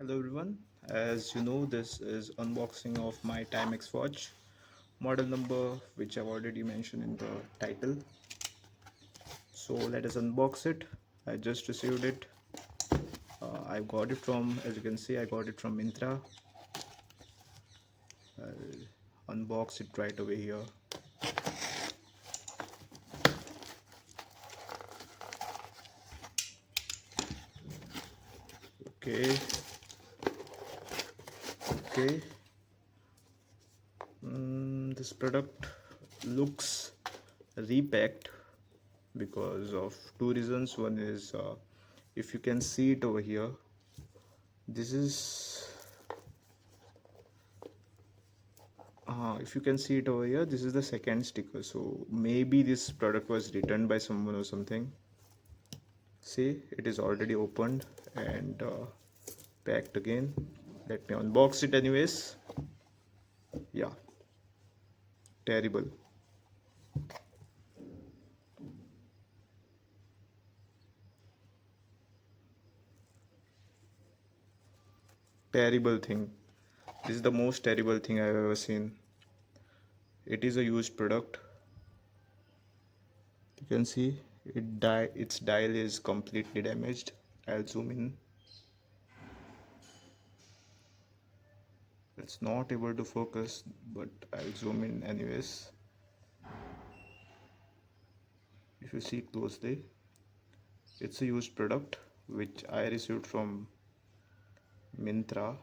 Hello everyone, as you know this is unboxing of my Timex watch model number which I've already mentioned in the title. So let us unbox it. I just received it. I got it from, as you can see, I got it from Myntra. I'll unbox it right away here. Okay, okay. This product looks repacked because of two reasons. One is if you can see it over here, this is if you can see it over here, this is the second sticker, so maybe this product was returned by someone or something. See, it is already opened and packed again. Let me unbox it anyways. Yeah, terrible. Terrible thing. This is the most terrible thing I've ever seen. It is a used product. You can see its dial is completely damaged. I'll zoom in. It's not able to focus, but I'll zoom in anyways. If you see closely, it's a used product which I received from Myntra.